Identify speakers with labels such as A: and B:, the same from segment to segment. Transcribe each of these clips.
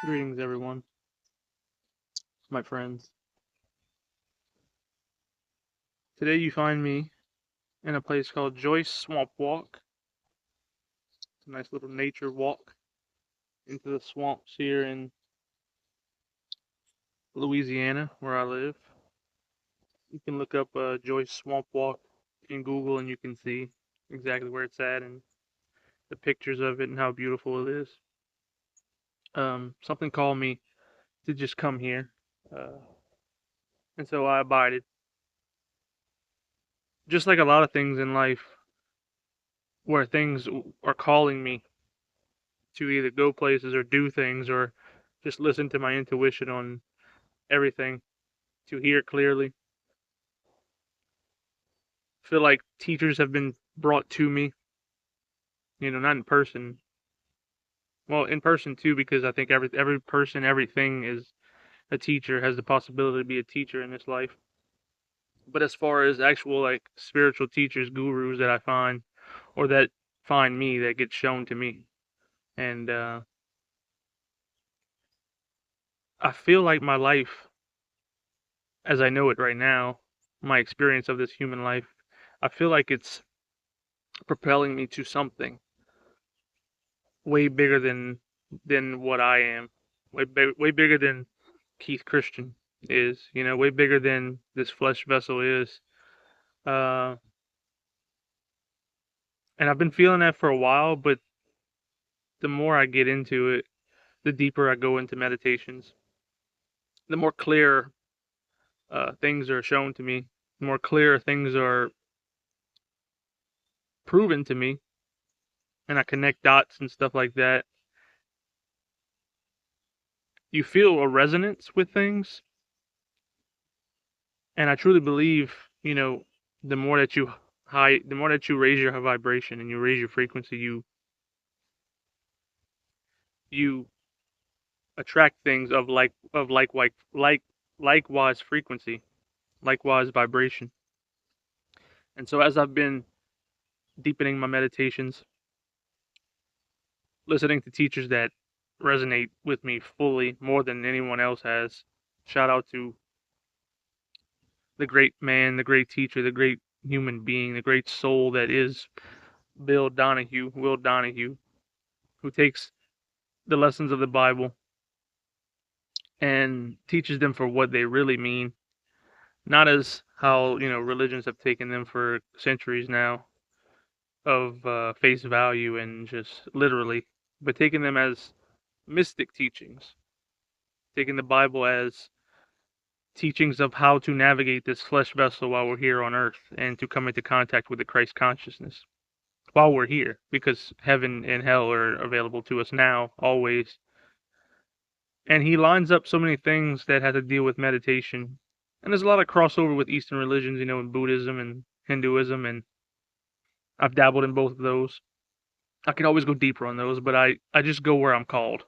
A: Greetings, everyone, my friends. Today you find me in a place called Joyce Swamp Walk. It's a nice little nature walk into the swamps here in Louisiana, where I live. You can look up Joyce Swamp Walk in Google and you can see exactly where it's at and the pictures of it and how beautiful it is. Something called me to just come here, uh, and so I abided. Just like a lot of things in life, where things are calling me to either go places or do things or just listen to my intuition on everything to hear clearly. I feel like teachers have been brought to me, not in person. Well, in person too, because I think every person, everything is a teacher, has the possibility to be a teacher in this life. But as far as actual like spiritual teachers, gurus that I find, or that find me, that get shown to me, and I feel like my life, as I know it right now, my experience of this human life, I feel like it's propelling me to something way bigger than what I am, way bigger than Keith Christian is, way bigger than this flesh vessel is. Uh, and I've been feeling that for a while, but the more I get into it, the deeper I go into meditations, the more clear things are shown to me, the more clear things are proven to me, and I connect dots and stuff like that. You feel a resonance with things, and I truly believe, the more that you the more that you raise your vibration and you raise your frequency, you attract things of likewise frequency, likewise vibration. And so as I've been deepening my meditations, listening to teachers that resonate with me fully more than anyone else has, shout out to the great man, the great teacher, the great human being, the great soul that is Will Donahue, who takes the lessons of the Bible and teaches them for what they really mean, not as how religions have taken them for centuries now of face value and just literally, but taking them as mystic teachings, taking the Bible as teachings of how to navigate this flesh vessel while we're here on earth and to come into contact with the Christ consciousness while we're here, because heaven and hell are available to us now, always. And he lines up so many things that have to deal with meditation. And there's a lot of crossover with Eastern religions, in Buddhism and Hinduism, and I've dabbled in both of those. I can always go deeper on those, but I just go where I'm called.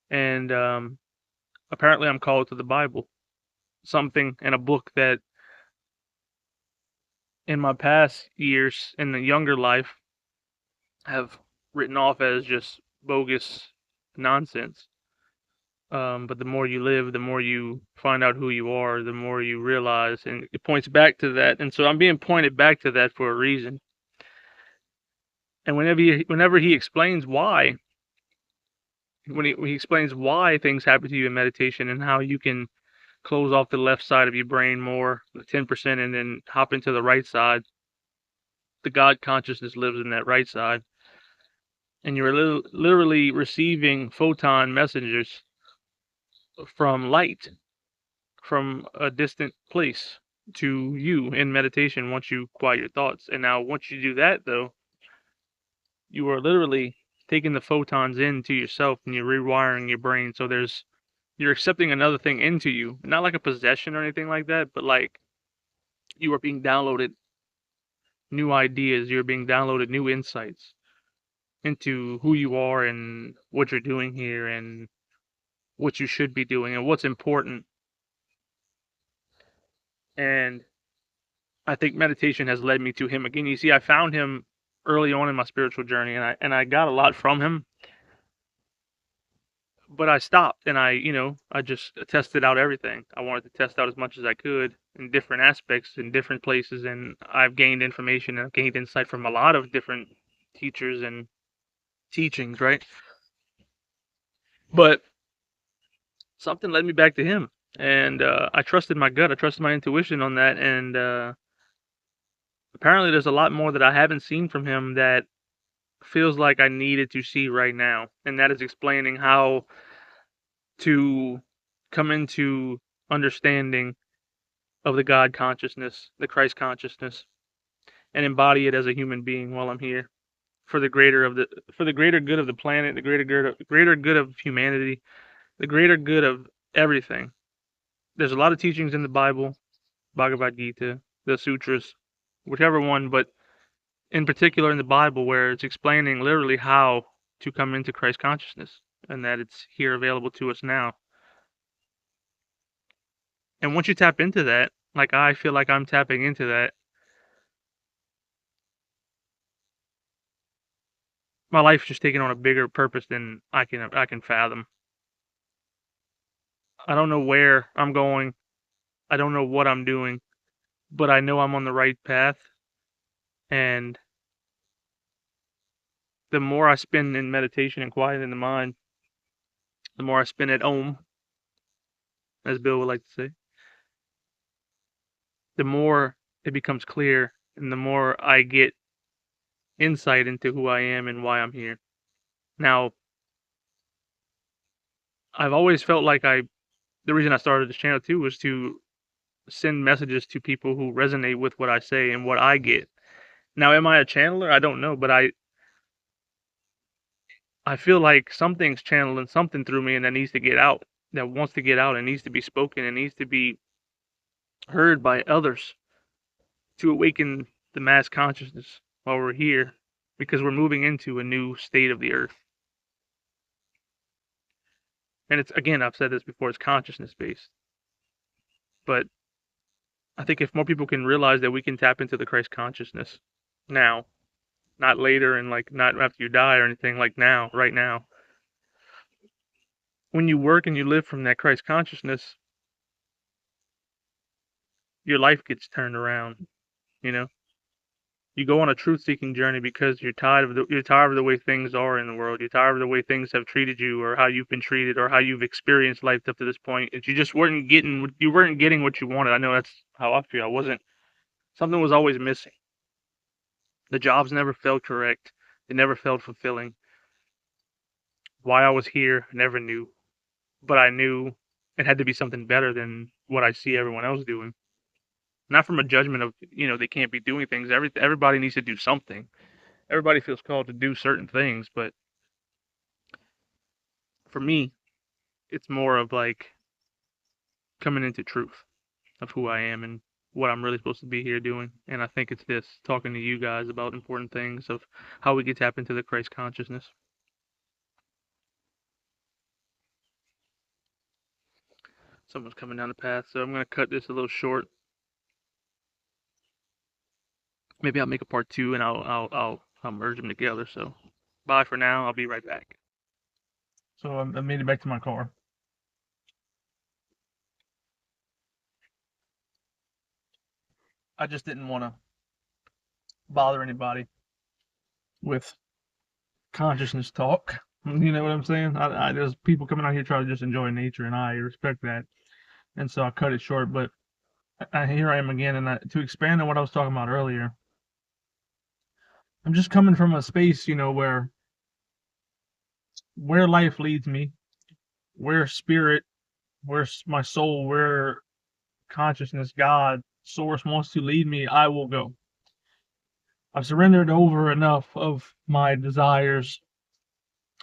A: And apparently I'm called to the Bible, something in a book that in my past years, in the younger life, have written off as just bogus nonsense. But the more you live, the more you find out who you are, the more you realize, and it points back to that. And so I'm being pointed back to that for a reason. And whenever he explains why, when he explains why things happen to you in meditation and how you can close off the left side of your brain more, the 10%, and then hop into the right side, the God consciousness lives in that right side, and you're literally receiving photon messengers from light from a distant place to you in meditation once you quiet your thoughts. And now once you do that, though, you are literally taking the photons into yourself and you're rewiring your brain. So you're accepting another thing into you, not like a possession or anything like that, but like you are being downloaded new ideas. You're being downloaded new insights into who you are and what you're doing here and what you should be doing and what's important. And I think meditation has led me to him again. You see, I found him early on in my spiritual journey, and I got a lot from him, but I stopped and I just tested out everything. I wanted to test out as much as I could in different aspects in different places, and I've gained information and I've gained insight from a lot of different teachers and teachings, right? But something led me back to him, and I trusted my gut, I trusted my intuition on that, and apparently there's a lot more that I haven't seen from him that feels like I needed to see right now, and that is explaining how to come into understanding of the God consciousness, the Christ consciousness, and embody it as a human being while I'm here for the greater good of the planet, the greater good of humanity, the greater good of everything. There's a lot of teachings in the Bible, Bhagavad Gita, the sutras, whichever one, but in particular in the Bible where it's explaining literally how to come into Christ consciousness and that it's here available to us now. And once you tap into that, like I feel like I'm tapping into that, my life's just taking on a bigger purpose than I can fathom. I don't know where I'm going. I don't know what I'm doing, but I know I'm on the right path. And the more I spend in meditation and quiet in the mind, the more I spend at Om, as Bill would like to say, the more it becomes clear and the more I get insight into who I am and why I'm here. Now, I've always felt like the reason I started this channel too was to send messages to people who resonate with what I say and what I get. Now, am I a channeler? I don't know, but I feel like something's channeling something through me and that needs to get out, that wants to get out and needs to be spoken and needs to be heard by others to awaken the mass consciousness while we're here because we're moving into a new state of the earth. And it's, again, I've said this before, it's consciousness based. But I think if more people can realize that we can tap into the Christ consciousness now, not later and like not after you die or anything, like now, right now. When you work and you live from that Christ consciousness, your life gets turned around, you know? You go on a truth-seeking journey because you're tired of the way things are in the world. You're tired of the way things have treated you, or how you've been treated, or how you've experienced life up to this point. And you weren't getting what you wanted. I know that's how I feel. Something was always missing. The jobs never felt correct. They never felt fulfilling. Why I was here, I never knew. But I knew it had to be something better than what I see everyone else doing. Not from a judgment of, they can't be doing things. Everybody needs to do something. Everybody feels called to do certain things, but for me, it's more of like coming into truth of who I am and what I'm really supposed to be here doing. And I think it's this, talking to you guys about important things of how we can tap into the Christ consciousness. Someone's coming down the path, so I'm going to cut this a little short. Maybe I'll make a part 2 and I'll merge them together. So bye for now. I'll be right back. So I made it back to my car. I just didn't want to bother anybody with consciousness talk. You know what I'm saying? There's people coming out here trying to just enjoy nature, and I respect that. And so I cut it short. But here I am again, and to expand on what I was talking about earlier, I'm just coming from a space, where life leads me, where spirit, where my soul, where consciousness, God, source wants to lead me, I will go. I've surrendered over enough of my desires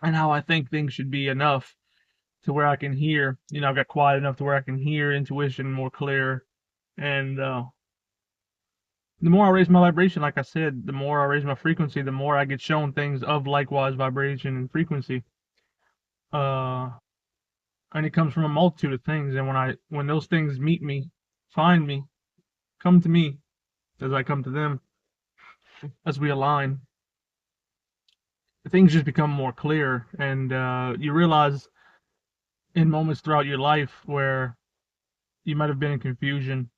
A: and how I think things should be enough to where I can hear, I've got quiet enough to where I can hear intuition more clear and The more I raise my vibration, like I said, the more I raise my frequency, the more I get shown things of likewise vibration and frequency. Uh, and it comes from a multitude of things. And when those things meet me, find me, come to me as I come to them, as we align, things just become more clear. And you realize in moments throughout your life where you might have been in confusion.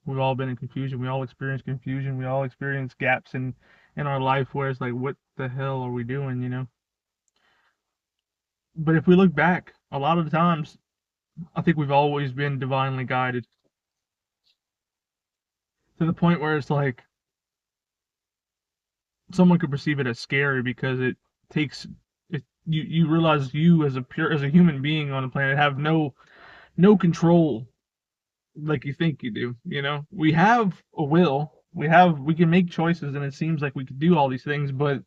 A: We've all been in confusion. We all experience confusion. We all experience gaps in our life where it's like, what the hell are we doing, you know? But if we look back, a lot of the times, I think we've always been divinely guided to the point where it's like someone could perceive it as scary because it takes it. You realize you as a human being on the planet have no control like you think you do. You know, we have a will. We can make choices, and it seems like we could do all these things, but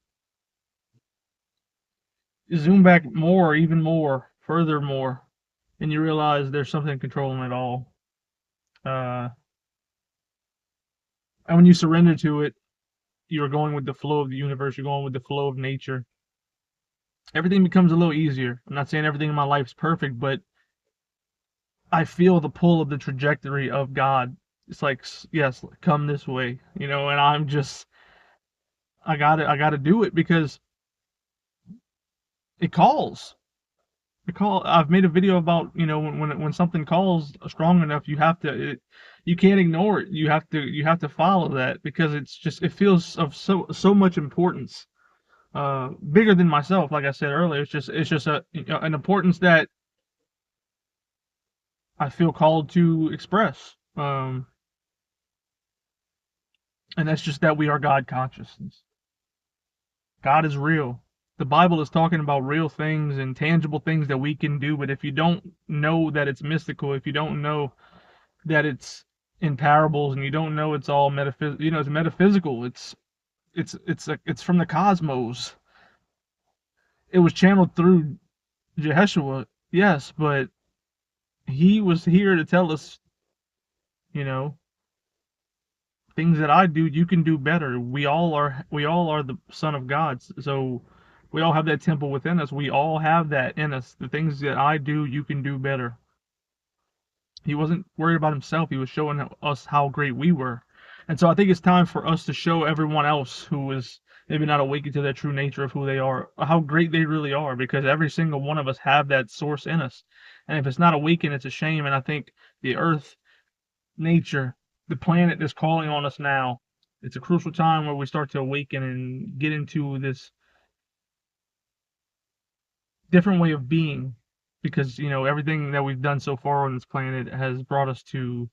A: zoom back more, even more, furthermore, and you realize there's something controlling it all. Uh, and when you surrender to it, you're going with the flow of the universe. You're going with the flow of nature. Everything becomes a little easier. I'm not saying everything in my life is perfect, but I feel the pull of the trajectory of God. It's like, yes, come this way, you know. And I'm just, I gotta do it because it calls. I've made a video about, you know, when something calls strong enough, you can't ignore it. You have to follow that because it feels of so much importance, bigger than myself. Like I said earlier, it's just an importance that I feel called to express. And that's just that we are God consciousness. God is real. The Bible is talking about real things and tangible things that we can do, but if you don't know that it's mystical, if you don't know that it's in parables, and you don't know it's all metaphysical, you know, it's metaphysical. It's from the cosmos. It was channeled through Jeheshua, yes, but he was here to tell us, you know, things that I do, you can do better. We all are the son of God. So we all have that temple within us. We all have that in us. The things that I do, you can do better. He wasn't worried about himself. He was showing us how great we were. And so I think it's time for us to show everyone else who is maybe not awakened to their true nature of who they are, how great they really are, because every single one of us have that source in us. And if it's not awakened, it's a shame. And I think the earth, nature, the planet is calling on us now. It's a crucial time where we start to awaken and get into this different way of being, because you know everything that we've done so far on this planet has brought us to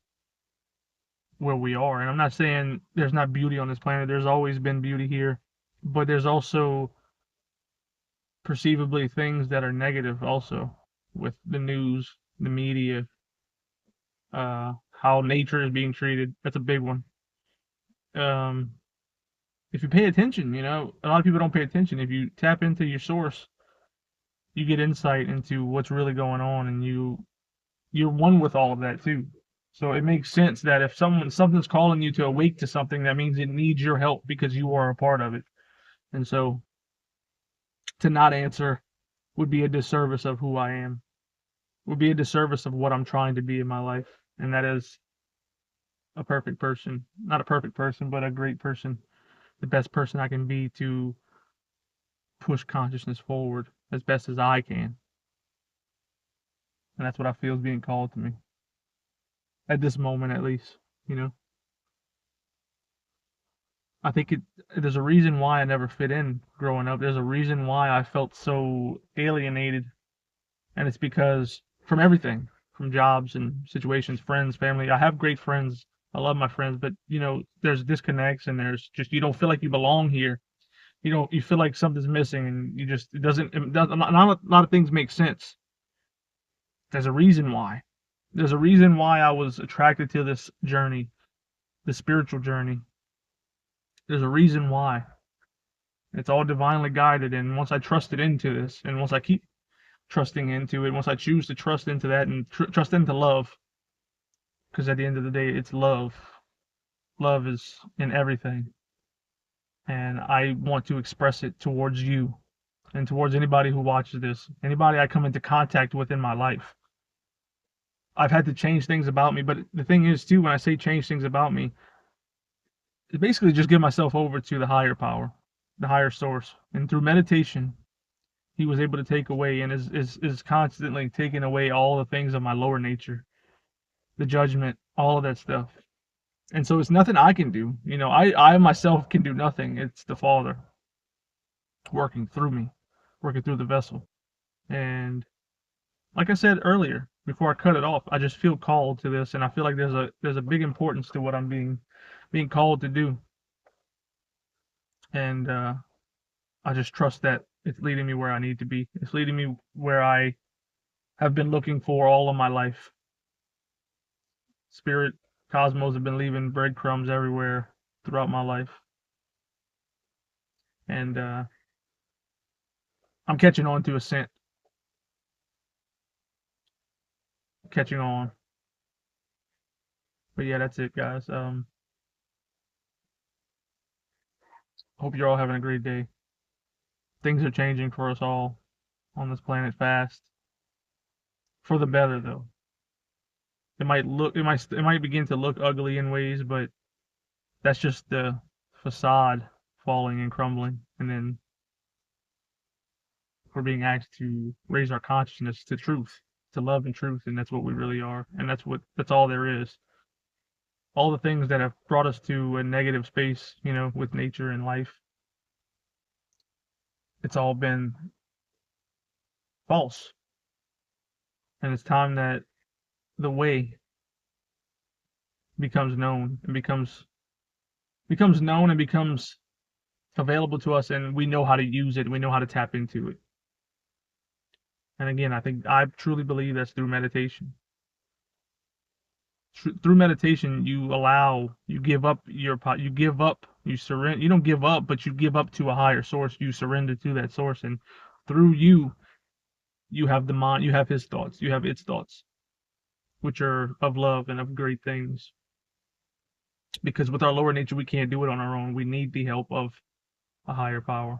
A: where we are. And I'm not saying there's not beauty on this planet. There's always been beauty here, but there's also perceivably things that are negative also, with the news, the media, how nature is being treated. That's a big one. Um, if you pay attention, you know, a lot of people don't pay attention. If you tap into your source, you get insight into what's really going on, and you're one with all of that too. So it makes sense that if something's calling you to awake to something, that means it needs your help because you are a part of it. And so to not answer would be a disservice of who I am. Would be a disservice of what I'm trying to be in my life, and that is a perfect person. Not a perfect person, but a great person. The best person I can be to push consciousness forward as best as I can. And that's what I feel is being called to me. At this moment at least, you know. I think there's a reason why I never fit in growing up. There's a reason why I felt so alienated. And it's because from everything, from jobs and situations, friends, family. I have great friends. I love my friends, but you know, there's disconnects and there's just you don't feel like you belong here. You feel like something's missing, and it doesn't not a lot of things make sense. There's a reason why. There's a reason why I was attracted to this journey, the spiritual journey. There's a reason why. It's all divinely guided, and once I trusted into this, and once I keep trusting into it, once I choose to trust into that and trust into love, because at the end of the day, it's love.
B: love is in everything, and I want to express it towards you and towards anybody who watches this, anybody I come into contact with in my life. I've had to change things about me, but the thing is too, when I say change things about me, it's basically just give myself over to the higher power, the higher source. And through meditation, he was able to take away and is constantly taking away all the things of my lower nature, the judgment, all of that stuff. And so it's nothing I can do. I myself can do nothing. It's the Father working through me, working through the vessel. And like I said earlier, before I cut it off, I just feel called to this, and I feel like there's a big importance to what I'm being called to do, and I just trust that it's leading me where I need to be. It's leading me where I have been looking for all of my life. Spirit, cosmos have been leaving breadcrumbs everywhere throughout my life, and I'm catching on to a scent, catching on. But yeah, that's it, guys. Hope you're all having a great day. Things are changing for us all on this planet fast, for the better though. It might begin to look ugly in ways, but that's just the facade falling and crumbling, and then we're being asked to raise our consciousness to truth, to love and truth, and that's what we really are, and that's all there is. All the things that have brought us to a negative space, with nature and life, it's all been false, and it's time that the way becomes known and becomes known and becomes available to us, and we know how to use it, we know how to tap into it. And again, I truly believe that's through meditation. Through meditation, you give up you surrender. You don't give up, but you give up to a higher source. You surrender to that source, and through you have the mind, you have his thoughts, you have its thoughts, which are of love and of great things. Because with our lower nature, we can't do it on our own. We need the help of a higher power.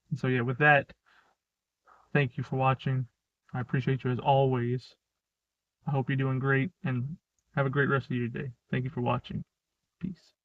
B: And so yeah, with that, thank you for watching. I appreciate you as always. I hope you're doing great and have a great rest of your day. Thank you for watching. Peace.